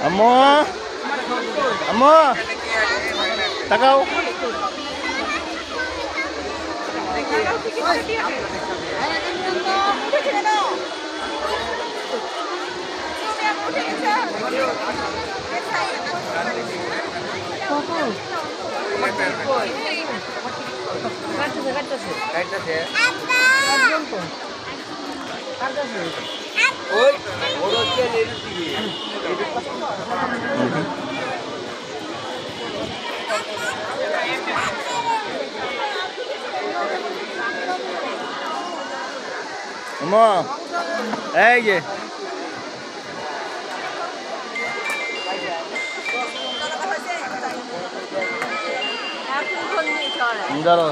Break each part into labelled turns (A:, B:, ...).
A: আম্মু আম্মু তাকাও আম্মু এই যে ধরো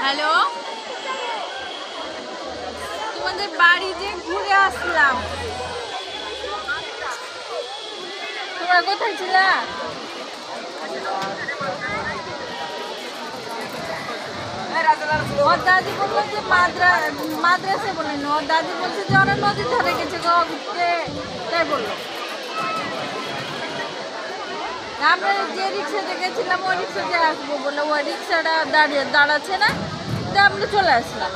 B: হ্যালো, তোমাদের বাড়ি যে ঘুরে আসলাম, তোমরা কোথায় ছিলা? ওর দাদি বললো যে মাদ্রাসে বললেন, ওর দাদি বলছে যে ওরা নদীর ধারে গেছে ঘুরতে, তাই বললো। আমরা যে রিক্সাতে গেছিলাম ওই রিক্সাতে আসবো বলে ওই রিক্সাটা দাঁড়াচ্ছে না, তো আমরা চলে আসলাম।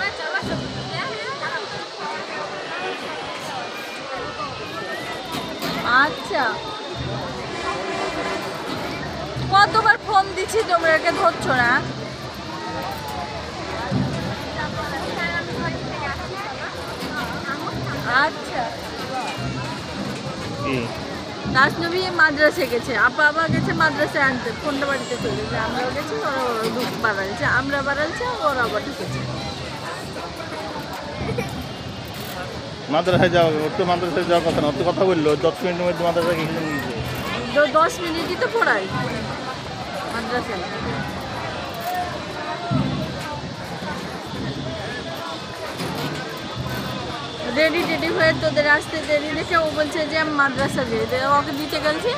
B: আচ্ছা, কতবার ফোন দিচ্ছি তোমরা একে ধরছো না? আচ্ছা, রাজনবী মাদ্রাসে গেছে, আপা গেছে মাদ্রাসায় আনতে, ফোনটা বাড়িতে চলে গেছে, আমরাও গেছি, ওরা বাড়াইছে, আমরা বাড়াইছে, ওরা আবার ঢুকেছে।
A: মাদ্রাসায় যাও, ওর তো মাদ্রাসায় যাওয়ার কথা না, ওর তো কথা বললো 10 মিনিটের মধ্যে মাদ্রাসায় গিয়ে নিয়েছে।
B: 10 মিনিটই তো পড়াই মাদ্রাসায়। রেডি হয়ে তোদের আসতে দেরি দেখে ও বলছে যে আমি মাদ্রাসা যেতে, ওকে দিতে গেছি,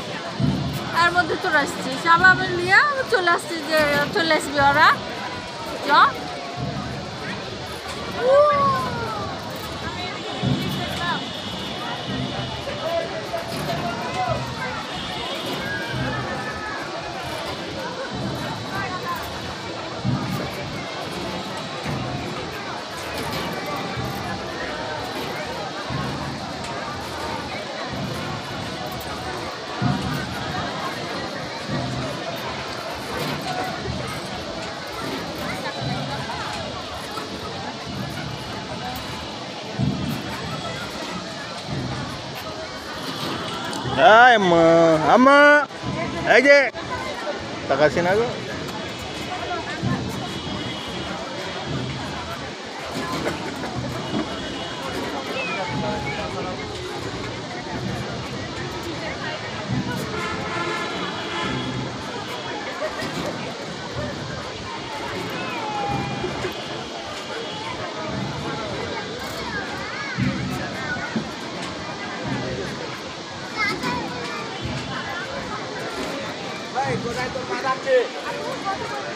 B: তার মধ্যে তোর আসছিস, আবার নিয়ে চলে আসছিস, যে চলে আসবি ওরা চ।
A: আম্মা এই যে তাকাচ্ছি না গো।
C: Baik, gue naik ke mana sih?